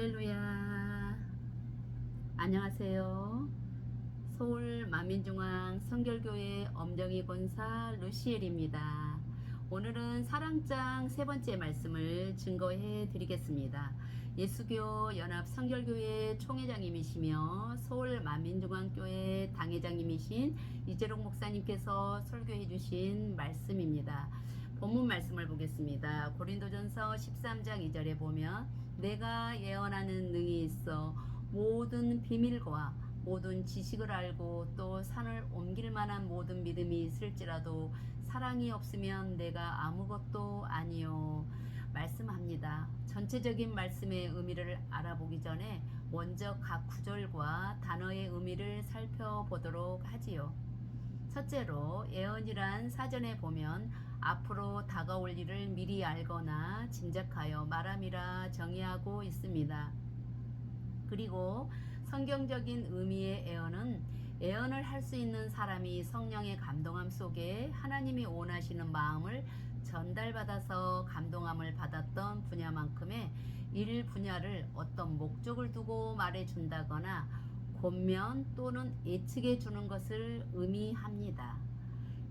할렐루야. 안녕하세요. 서울 만민중앙 성결교회 엄정희 권사 루시엘입니다. 오늘은 사랑장 세 번째 말씀을 증거해 드리겠습니다. 예수교 연합 성결교회 총회장님이시며 서울 만민중앙교회 당회장님이신 이재록 목사님께서 설교해 주신 말씀입니다. 본문 말씀을 보겠습니다. 고린도전서 13장 2절에 보면 내가 예언하는 능이 있어 모든 비밀과 모든 지식을 알고 또 산을 옮길 만한 모든 믿음이 있을지라도 사랑이 없으면 내가 아무것도 아니요 말씀합니다. 전체적인 말씀의 의미를 알아보기 전에 먼저 각 구절과 단어의 의미를 살펴보도록 하지요. 첫째로 예언이란 사전에 보면 앞으로 다가올 일을 미리 알거나 짐작하여 말함이라 정의하고 있습니다. 그리고 성경적인 의미의 예언을 할 수 있는 사람이 성령의 감동함 속에 하나님이 원하시는 마음을 전달받아서 감동함을 받았던 분야만큼의 일 분야를 어떤 목적을 두고 말해준다거나 권면 또는 예측해 주는 것을 의미합니다.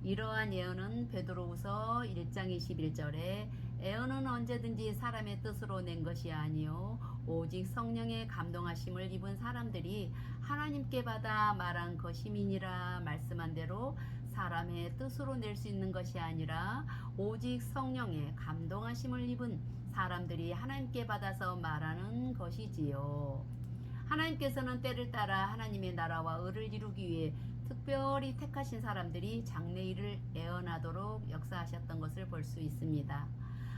이러한 예언은 베드로후서 1장 21절에 예언은 언제든지 사람의 뜻으로 낸 것이 아니요 오직 성령의 감동하심을 입은 사람들이 하나님께 받아 말한 것임이니라 말씀한 대로 사람의 뜻으로 낼 수 있는 것이 아니라 오직 성령의 감동하심을 입은 사람들이 하나님께 받아서 말하는 것이지요. 하나님께서는 때를 따라 하나님의 나라와 의를 이루기 위해 특별히 택하신 사람들이 장래일을 예언하도록 역사하셨던 것을 볼 수 있습니다.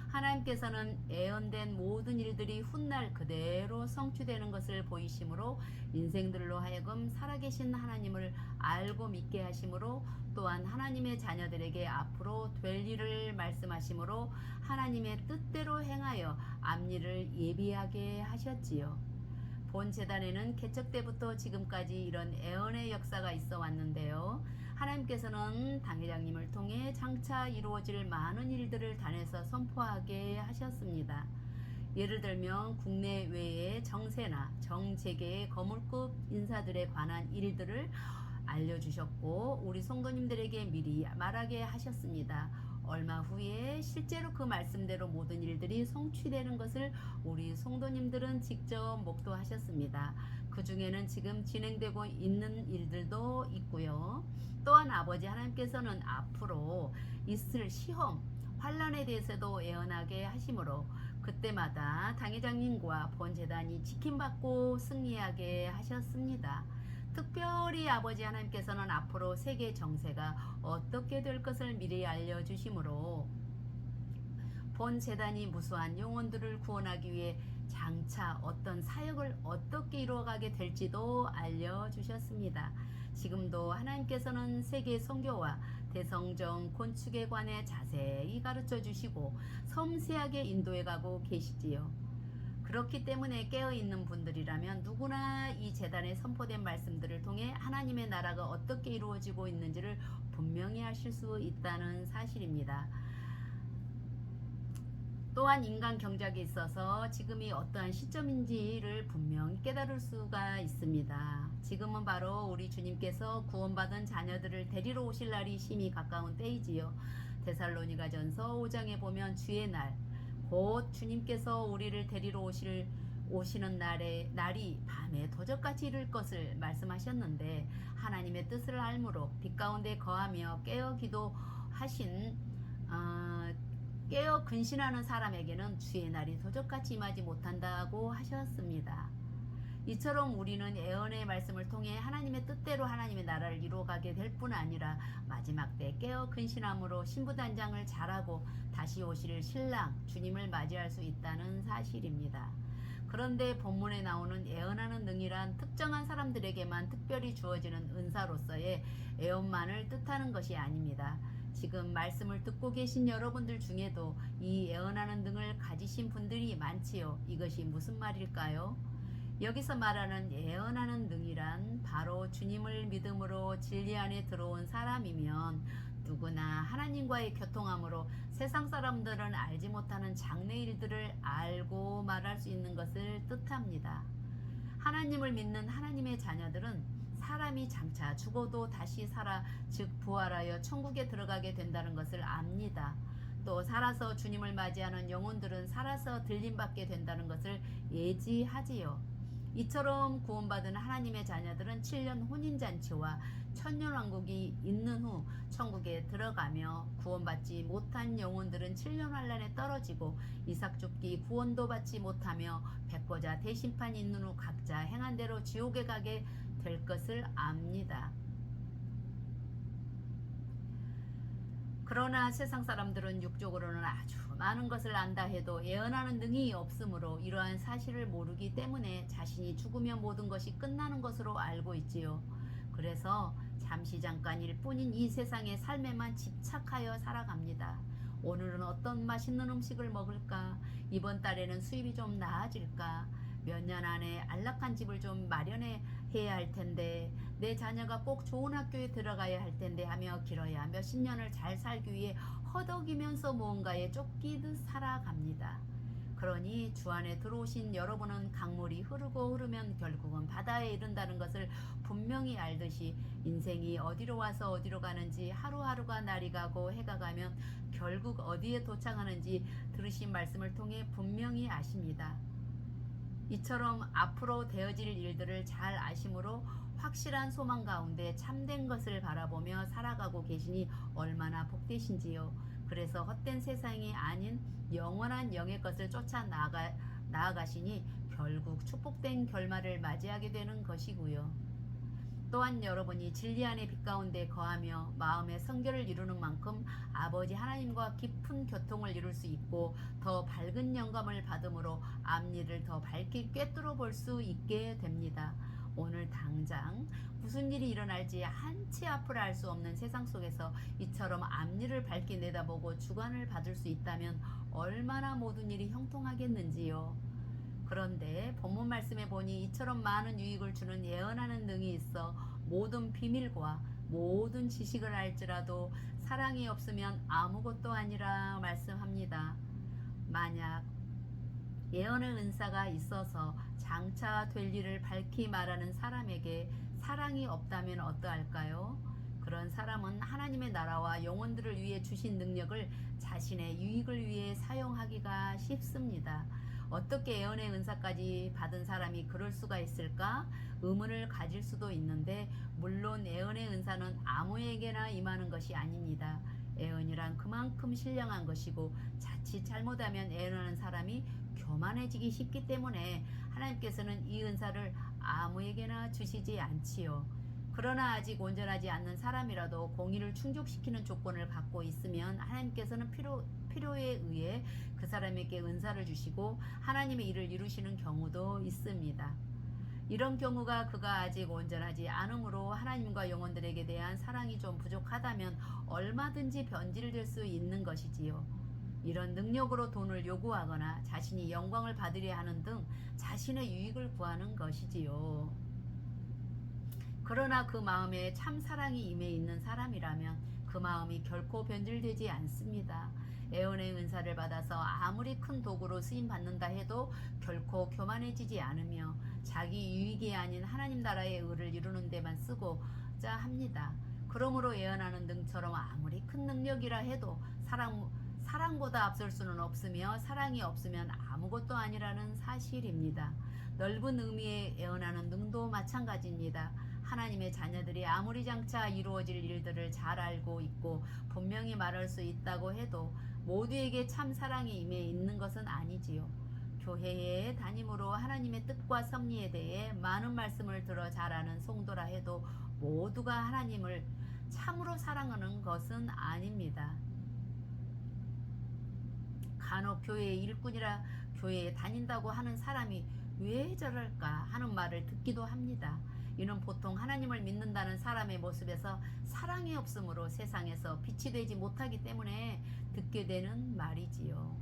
하나님께서는 예언된 모든 일들이 훗날 그대로 성취되는 것을 보이심으로 인생들로 하여금 살아계신 하나님을 알고 믿게 하심으로 또한 하나님의 자녀들에게 앞으로 될 일을 말씀하심으로 하나님의 뜻대로 행하여 앞일을 예비하게 하셨지요. 본 재단에는 개척 때부터 지금까지 이런 예언의 역사가 있어 왔는데요. 하나님께서는 당회장님을 통해 장차 이루어질 많은 일들을 단에서 선포하게 하셨습니다. 예를 들면 국내외의 정세나 정재계의 거물급 인사들에 관한 일들을 알려주셨고 우리 성도님들에게 미리 말하게 하셨습니다. 얼마 후에 실제로 그 말씀대로 모든 일들이 성취되는 것을 우리 성도님들은 직접 목도하셨습니다. 그 중에는 지금 진행되고 있는 일들도 있고요. 또한 아버지 하나님께서는 앞으로 있을 시험, 환란에 대해서도 예언하게 하심으로 그때마다 당회장님과 본재단이 지킴받고 승리하게 하셨습니다. 특별히 아버지 하나님께서는 앞으로 세계 정세가 어떻게 될 것을 미리 알려주심으로 본 재단이 무수한 영혼들을 구원하기 위해 장차 어떤 사역을 어떻게 이루어가게 될지도 알려주셨습니다. 지금도 하나님께서는 세계 선교와 대성정 건축에 관해 자세히 가르쳐 주시고 섬세하게 인도해 가고 계시지요. 그렇기 때문에 깨어있는 분들이라면 누구나 이 재단에 선포된 말씀들을 통해 하나님의 나라가 어떻게 이루어지고 있는지를 분명히 하실 수 있다는 사실입니다. 또한 인간 경작에 있어서 지금이 어떠한 시점인지를 분명히 깨달을 수가 있습니다. 지금은 바로 우리 주님께서 구원받은 자녀들을 데리러 오실 날이 심히 가까운 때이지요. 데살로니가전서 5장에 보면 주의 날 곧 주님께서 우리를 데리러 오시는 날이 밤에 도적같이 이를 것을 말씀하셨는데 하나님의 뜻을 알므로 빛 가운데 거하며 깨어 근신하는 사람에게는 주의 날이 도적같이 임하지 못한다고 하셨습니다. 이처럼 우리는 예언의 말씀을 통해 하나님의 뜻대로 하나님의 나라를 이루어가게 될 뿐 아니라 마지막 때 깨어 근신함으로 신부단장을 잘하고 다시 오실 신랑 주님을 맞이할 수 있다는 사실입니다. 그런데 본문에 나오는 예언하는 능이란 특정한 사람들에게만 특별히 주어지는 은사로서의 예언만을 뜻하는 것이 아닙니다. 지금 말씀을 듣고 계신 여러분들 중에도 이 예언하는 능을 가지신 분들이 많지요. 이것이 무슨 말일까요? 여기서 말하는 예언하는 능이란 바로 주님을 믿음으로 진리 안에 들어온 사람이면 누구나 하나님과의 교통함으로 세상 사람들은 알지 못하는 장래 일들을 알고 말할 수 있는 것을 뜻합니다. 하나님을 믿는 하나님의 자녀들은 사람이 장차 죽어도 다시 살아 즉 부활하여 천국에 들어가게 된다는 것을 압니다. 또 살아서 주님을 맞이하는 영혼들은 살아서 들림받게 된다는 것을 예지하지요. 이처럼 구원받은 하나님의 자녀들은 7년 혼인잔치와 천년왕국이 있는 후 천국에 들어가며 구원받지 못한 영혼들은 7년 환란에 떨어지고 이삭 죽기 구원도 받지 못하며 백보자 대심판이 있는 후 각자 행한 대로 지옥에 가게 될 것을 압니다. 그러나 세상 사람들은 육적으로는 아주 많은 것을 안다 해도 예언하는 능이 없으므로 이러한 사실을 모르기 때문에 자신이 죽으면 모든 것이 끝나는 것으로 알고 있지요. 그래서 잠시 잠깐일 뿐인 이 세상의 삶에만 집착하여 살아갑니다. 오늘은 어떤 맛있는 음식을 먹을까? 이번 달에는 수입이 좀 나아질까? 몇 년 안에 안락한 집을 좀 마련해야 할 텐데, 내 자녀가 꼭 좋은 학교에 들어가야 할 텐데 하며 길어야 몇십 년을 잘 살기 위해 허덕이면서 무언가에 쫓기듯 살아갑니다. 그러니 주 안에 들어오신 여러분은 강물이 흐르고 흐르면 결국은 바다에 이른다는 것을 분명히 알듯이 인생이 어디로 와서 어디로 가는지 하루하루가 날이 가고 해가 가면 결국 어디에 도착하는지 들으신 말씀을 통해 분명히 아십니다. 이처럼 앞으로 되어질 일들을 잘 아심으로 확실한 소망 가운데 참된 것을 바라보며 살아가고 계시니 얼마나 복되신지요. 그래서 헛된 세상이 아닌 영원한 영의 것을 쫓아 나아가시니 결국 축복된 결말을 맞이하게 되는 것이고요. 또한 여러분이 진리 안의 빛 가운데 거하며 마음의 성결을 이루는 만큼 아버지 하나님과 깊은 교통을 이룰 수 있고 더 밝은 영감을 받음으로 앞일을 더 밝게 꿰뚫어 볼 수 있게 됩니다. 오늘 당장 무슨 일이 일어날지 한치 앞을 알 수 없는 세상 속에서 이처럼 앞일을 밝게 내다보고 주관을 받을 수 있다면 얼마나 모든 일이 형통하겠는지요. 그런데 본문 말씀에 보니 이처럼 많은 유익을 주는 예언하는 능이 있어 모든 비밀과 모든 지식을 알지라도 사랑이 없으면 아무것도 아니라 말씀합니다. 만약 예언의 은사가 있어서 장차 될 일을 밝히 말하는 사람에게 사랑이 없다면 어떠할까요? 그런 사람은 하나님의 나라와 영혼들을 위해 주신 능력을 자신의 유익을 위해 사용하기가 쉽습니다. 어떻게 예언의 은사까지 받은 사람이 그럴 수가 있을까? 의문을 가질 수도 있는데 물론 예언의 은사는 아무에게나 임하는 것이 아닙니다. 예언이란 그만큼 신령한 것이고 자칫 잘못하면 예언하는 사람이 교만해지기 쉽기 때문에 하나님께서는 이 은사를 아무에게나 주시지 않지요. 그러나 아직 온전하지 않는 사람이라도 공의를 충족시키는 조건을 갖고 있으면 하나님께서는 필요에 의해 그 사람에게 은사를 주시고 하나님의 일을 이루시는 경우도 있습니다. 이런 경우가 그가 아직 온전하지 않으므로 하나님과 영혼들에게 대한 사랑이 좀 부족하다면 얼마든지 변질될 수 있는 것이지요. 이런 능력으로 돈을 요구하거나 자신이 영광을 받으려 하는 등 자신의 유익을 구하는 것이지요. 그러나 그 마음에 참 사랑이 임해 있는 사람이라면 그 마음이 결코 변질되지 않습니다. 예언의 은사를 받아서 아무리 큰 도구로 쓰임받는다 해도 결코 교만해지지 않으며 자기 유익이 아닌 하나님 나라의 의를 이루는 데만 쓰고자 합니다. 그러므로 예언하는 능처럼 아무리 큰 능력이라 해도 사랑보다 앞설 수는 없으며 사랑이 없으면 아무것도 아니라는 사실입니다. 넓은 의미의 예언하는 능도 마찬가지입니다. 하나님의 자녀들이 아무리 장차 이루어질 일들을 잘 알고 있고 분명히 말할 수 있다고 해도 모두에게 참 사랑이 임해 있는 것은 아니지요. 교회에 다님으로 하나님의 뜻과 섭리에 대해 많은 말씀을 들어 잘 아는 성도라 해도 모두가 하나님을 참으로 사랑하는 것은 아닙니다. 간혹 교회의 일꾼이라 교회에 다닌다고 하는 사람이 왜 저럴까 하는 말을 듣기도 합니다. 이는 보통 하나님을 믿는다는 사람의 모습에서 사랑이 없으므로 세상에서 빛이 되지 못하기 때문에 듣게 되는 말이지요.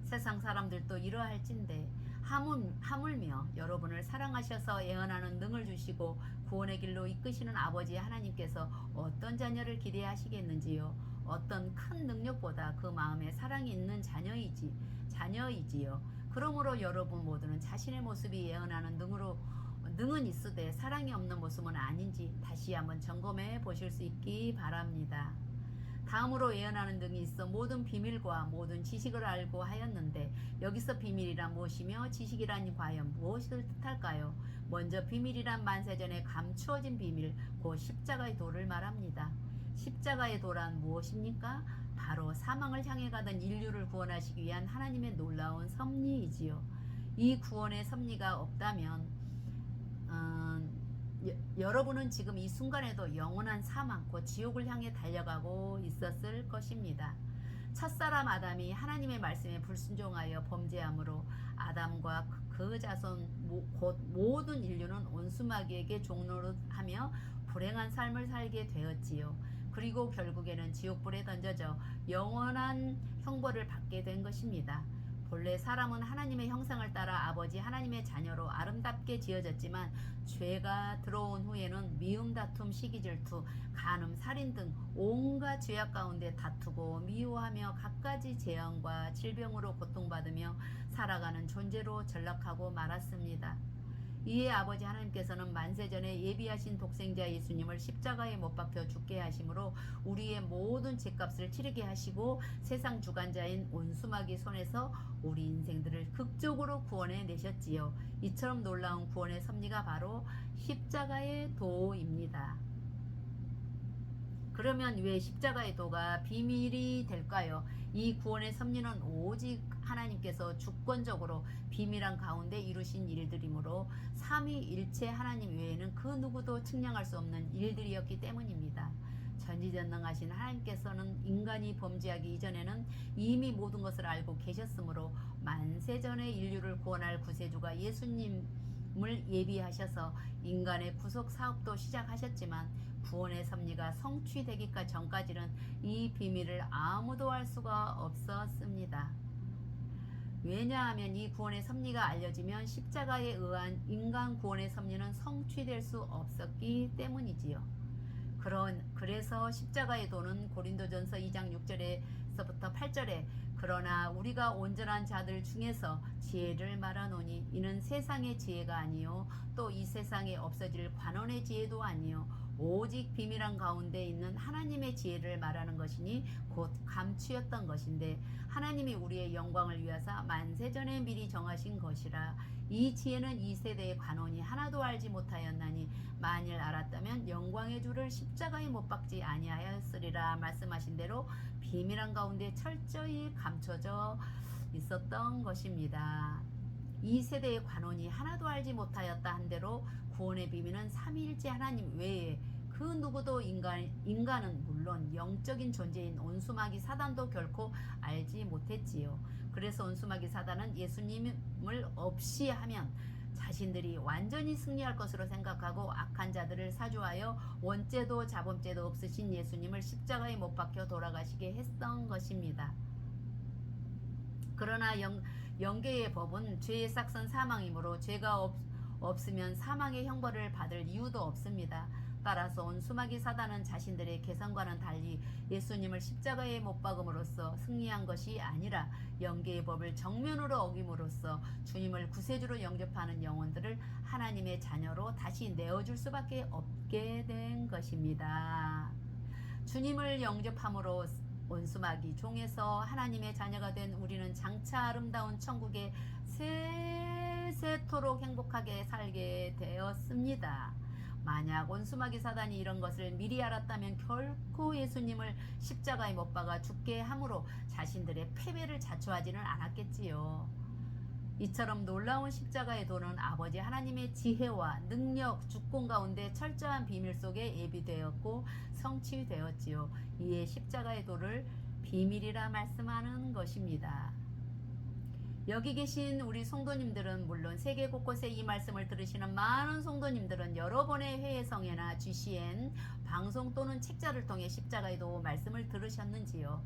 세상 사람들도 이러할진데 하물며 여러분을 사랑하셔서 예언하는 능을 주시고 구원의 길로 이끄시는 아버지 하나님께서 어떤 자녀를 기대하시겠는지요. 어떤 큰 능력보다 그 마음에 사랑이 있는 자녀이지요. 그러므로 여러분 모두는 자신의 모습이 예언하는 능은 있으되 사랑이 없는 모습은 아닌지 다시 한번 점검해 보실 수 있기 바랍니다. 다음으로 예언하는 능이 있어 모든 비밀과 모든 지식을 알고 하였는데 여기서 비밀이란 무엇이며 지식이란 과연 무엇을 뜻할까요? 먼저 비밀이란 만세전에 감추어진 비밀, 곧 십자가의 도를 말합니다. 십자가의 도란 무엇입니까? 바로 사망을 향해 가던 인류를 구원하시기 위한 하나님의 놀라운 섭리이지요. 이 구원의 섭리가 없다면 여러분은 지금 이 순간에도 영원한 사망, 곧 지옥을 향해 달려가고 있었을 것입니다. 첫사람 아담이 하나님의 말씀에 불순종하여 범죄함으로 아담과 그 자손 곧 모든 인류는 온수마귀에게 종노릇하며 불행한 삶을 살게 되었지요. 그리고 결국에는 지옥불에 던져져 영원한 형벌을 받게 된 것입니다. 본래 사람은 하나님의 형상을 따라 아버지 하나님의 자녀로 아름답게 지어졌지만 죄가 들어온 후에는 미움, 다툼, 시기, 질투, 간음, 살인 등 온갖 죄악 가운데 다투고 미워하며 갖가지 재앙과 질병으로 고통받으며 살아가는 존재로 전락하고 말았습니다. 이에 아버지 하나님께서는 만세전에 예비하신 독생자 예수님을 십자가에 못 박혀 죽게 하심으로 우리의 모든 죄값을 치르게 하시고 세상 주관자인 온수마귀 손에서 우리 인생들을 극적으로 구원해 내셨지요. 이처럼 놀라운 구원의 섭리가 바로 십자가의 도입니다. 그러면 왜 십자가의 도가 비밀이 될까요? 이 구원의 섭리는 오직 하나님께서 주권적으로 비밀한 가운데 이루신 일들이므로 삼위일체 하나님 외에는 그 누구도 측량할 수 없는 일들이었기 때문입니다. 전지전능하신 하나님께서는 인간이 범죄하기 이전에는 이미 모든 것을 알고 계셨으므로 만세전에 인류를 구원할 구세주가 예수님을 예비하셔서 인간의 구속 사업도 시작하셨지만 구원의 섭리가 성취되기까 전까지는 이 비밀을 아무도 알 수가 없었습니다. 왜냐하면 이 구원의 섭리가 알려지면 십자가에 의한 인간 구원의 섭리는 성취될 수 없었기 때문이지요. 그래서 십자가의 도는 고린도전서 2장 6절에서부터 8절에 그러나 우리가 온전한 자들 중에서 지혜를 말하노니 이는 세상의 지혜가 아니요 또 이 세상에 없어질 관원의 지혜도 아니요 오직 비밀한 가운데 있는 하나님의 지혜를 말하는 것이니 곧 감추였던 것인데 하나님이 우리의 영광을 위하사 만세전에 미리 정하신 것이라. 이 지혜는 이 세대의 관원이 하나도 알지 못하였나니 만일 알았다면 영광의 주를 십자가에 못 박지 아니하였으리라. 말씀하신 대로 비밀한 가운데 철저히 감춰져 있었던 것입니다. 이 세대의 관원이 하나도 알지 못하였다 한대로 구원의 비밀은 삼위일체 하나님 외에 그 누구도 인간은 물론 영적인 존재인 온수마귀 사단도 결코 알지 못했지요. 그래서 온수마귀 사단은 예수님을 없이 하면 자신들이 완전히 승리할 것으로 생각하고 악한 자들을 사주하여 원죄도 자범죄도 없으신 예수님을 십자가에 못 박혀 돌아가시게 했던 것입니다. 그러나 영계의 법은 죄의 싹선 사망이므로 죄가 없으면 사망의 형벌을 받을 이유도 없습니다. 따라서 온수마귀 사단은 자신들의 계산과는 달리 예수님을 십자가에 못 박음으로써 승리한 것이 아니라 영계의 법을 정면으로 어김으로써 주님을 구세주로 영접하는 영혼들을 하나님의 자녀로 다시 내어줄 수밖에 없게 된 것입니다. 주님을 영접함으로 온수마귀 종에서 하나님의 자녀가 된 우리는 장차 아름다운 천국에 세세토록 행복하게 살게 되었습니다. 만약 온수마귀 사단이 이런 것을 미리 알았다면 결코 예수님을 십자가에 못 박아 죽게 함으로 자신들의 패배를 자초하지는 않았겠지요. 이처럼 놀라운 십자가의 도는 아버지 하나님의 지혜와 능력, 주권 가운데 철저한 비밀 속에 예비되었고 성취되었지요. 이에 십자가의 도를 비밀이라 말씀하는 것입니다. 여기 계신 우리 성도님들은 물론 세계 곳곳에 이 말씀을 들으시는 많은 성도님들은 여러 번의 회의성회나 GCN, 방송 또는 책자를 통해 십자가의 도 말씀을 들으셨는지요?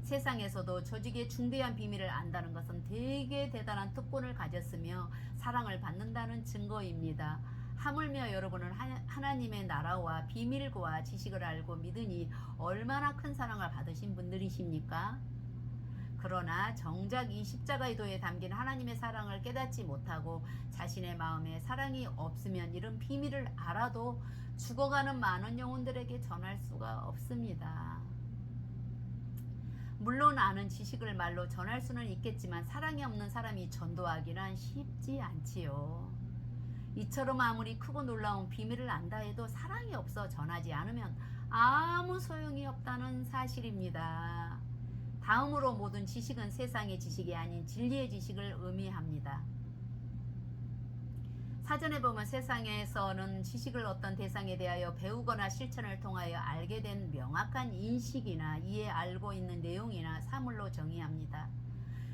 세상에서도 조직의 중대한 비밀을 안다는 것은 되게 대단한 특권을 가졌으며 사랑을 받는다는 증거입니다. 하물며 여러분은 하나님의 나라와 비밀과 지식을 알고 믿으니 얼마나 큰 사랑을 받으신 분들이십니까? 그러나 정작 이 십자가의 도에 담긴 하나님의 사랑을 깨닫지 못하고 자신의 마음에 사랑이 없으면 이런 비밀을 알아도 죽어가는 많은 영혼들에게 전할 수가 없습니다. 물론 아는 지식을 말로 전할 수는 있겠지만 사랑이 없는 사람이 전도하기는 쉽지 않지요. 이처럼 아무리 크고 놀라운 비밀을 안다 해도 사랑이 없어 전하지 않으면 아무 소용이 없다는 사실입니다. 다음으로 모든 지식은 세상의 지식이 아닌 진리의 지식을 의미합니다. 사전에 보면 세상에서는 지식을 어떤 대상에 대하여 배우거나 실천을 통하여 알게 된 명확한 인식이나 이해 알고 있는 내용이나 사물로 정의합니다.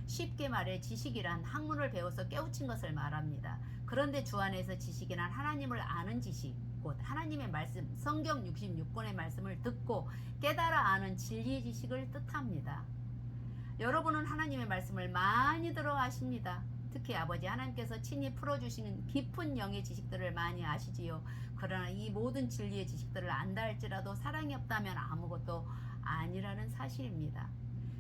쉽게 말해 지식이란 학문을 배워서 깨우친 것을 말합니다. 그런데 주 안에서 지식이란 하나님을 아는 지식, 곧 하나님의 말씀, 성경 66권의 말씀을 듣고 깨달아 아는 진리의 지식을 뜻합니다. 여러분은 하나님의 말씀을 많이 들어 아십니다. 특히 아버지 하나님께서 친히 풀어주시는 깊은 영의 지식들을 많이 아시지요. 그러나 이 모든 진리의 지식들을 안다 할지라도 사랑이 없다면 아무것도 아니라는 사실입니다.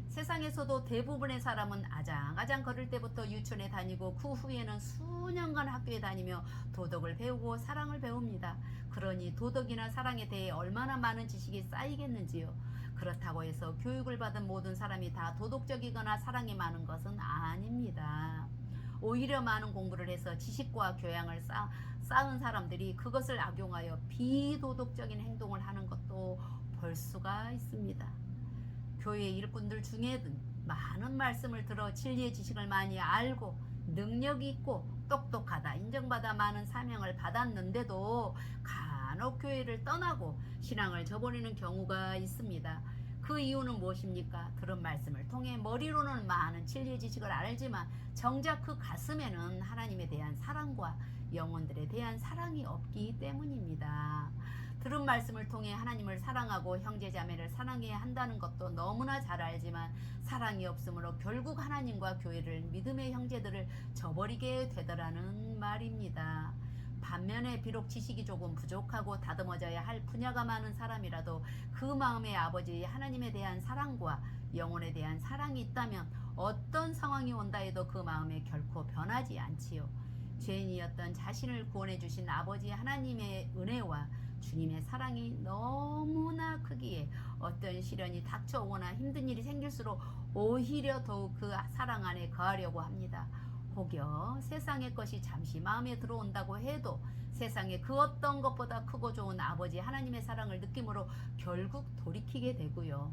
세상에서도 대부분의 사람은 아장아장 걸을 때부터 유치원에 다니고 그 후에는 수년간 학교에 다니며 도덕을 배우고 사랑을 배웁니다. 그러니 도덕이나 사랑에 대해 얼마나 많은 지식이 쌓이겠는지요. 그렇다고 해서 교육을 받은 모든 사람이 다 도덕적이거나 사랑이 많은 것은 아닙니다. 오히려 많은 공부를 해서 지식과 교양을 쌓은 사람들이 그것을 악용하여 비도덕적인 행동을 하는 것도 볼 수가 있습니다. 교회 일꾼들 중에 많은 말씀을 들어 진리의 지식을 많이 알고 능력이 있고 똑똑하다 인정받아 많은 사명을 받았는데도 간혹 교회를 떠나고 신앙을 저버리는 경우가 있습니다. 그 이유는 무엇입니까? 들은 말씀을 통해 머리로는 많은 진리의 지식을 알지만 정작 그 가슴에는 하나님에 대한 사랑과 영혼들에 대한 사랑이 없기 때문입니다. 들은 말씀을 통해 하나님을 사랑하고 형제자매를 사랑해야 한다는 것도 너무나 잘 알지만 사랑이 없으므로 결국 하나님과 교회를 믿음의 형제들을 저버리게 되더라는 말입니다. 반면에 비록 지식이 조금 부족하고 다듬어져야 할 분야가 많은 사람이라도 그 마음에 아버지 하나님에 대한 사랑과 영혼에 대한 사랑이 있다면 어떤 상황이 온다 해도 그 마음에 결코 변하지 않지요. 죄인이었던 자신을 구원해 주신 아버지 하나님의 은혜와 주님의 사랑이 너무나 크기에 어떤 시련이 닥쳐오거나 힘든 일이 생길수록 오히려 더욱 그 사랑 안에 거하려고 합니다. 혹여 세상의 것이 잠시 마음에 들어온다고 해도 세상에 그 어떤 것보다 크고 좋은 아버지 하나님의 사랑을 느낌으로 결국 돌이키게 되고요.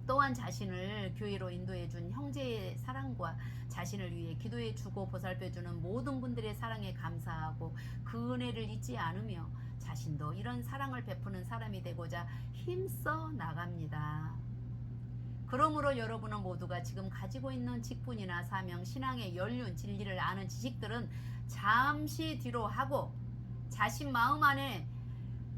또한 자신을 교회로 인도해준 형제의 사랑과 자신을 위해 기도해주고 보살펴주는 모든 분들의 사랑에 감사하고 그 은혜를 잊지 않으며 자신도 이런 사랑을 베푸는 사람이 되고자 힘써 나갑니다. 그러므로 여러분은 모두가 지금 가지고 있는 직분이나 사명, 신앙의 연륜, 진리를 아는 지식들은 잠시 뒤로 하고 자신 마음 안에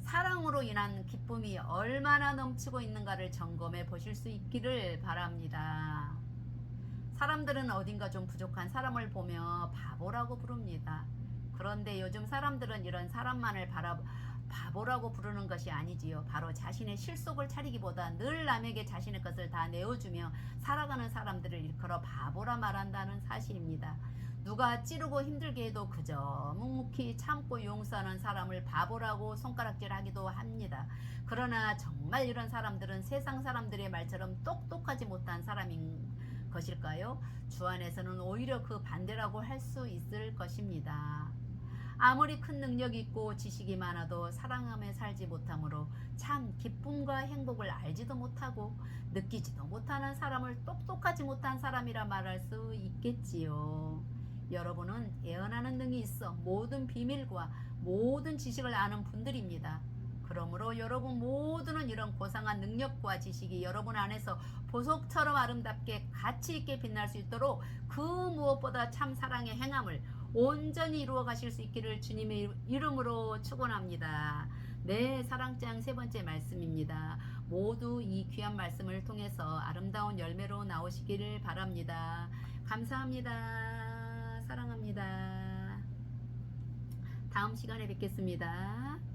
사랑으로 인한 기쁨이 얼마나 넘치고 있는가를 점검해 보실 수 있기를 바랍니다. 사람들은 어딘가 좀 부족한 사람을 보며 바보라고 부릅니다. 그런데 요즘 사람들은 이런 사람만을 바보라고 부르는 것이 아니지요. 바로 자신의 실속을 차리기보다 늘 남에게 자신의 것을 다 내어주며 살아가는 사람들을 일컬어 바보라 말한다는 사실입니다. 누가 찌르고 힘들게 해도 그저 묵묵히 참고 용서하는 사람을 바보라고 손가락질하기도 합니다. 그러나 정말 이런 사람들은 세상 사람들의 말처럼 똑똑하지 못한 사람인 것일까요? 주 안에서는 오히려 그 반대라고 할 수 있을 것입니다. 아무리 큰 능력이 있고 지식이 많아도 사랑하며 살지 못하므로 참 기쁨과 행복을 알지도 못하고 느끼지도 못하는 사람을 똑똑하지 못한 사람이라 말할 수 있겠지요. 여러분은 예언하는 능이 있어 모든 비밀과 모든 지식을 아는 분들입니다. 그러므로 여러분 모두는 이런 고상한 능력과 지식이 여러분 안에서 보석처럼 아름답게 가치 있게 빛날 수 있도록 그 무엇보다 참 사랑의 행함을 온전히 이루어 가실 수 있기를 주님의 이름으로 축원합니다. 네, 사랑장 세 번째 말씀입니다. 모두 이 귀한 말씀을 통해서 아름다운 열매로 나오시기를 바랍니다. 감사합니다. 사랑합니다. 다음 시간에 뵙겠습니다.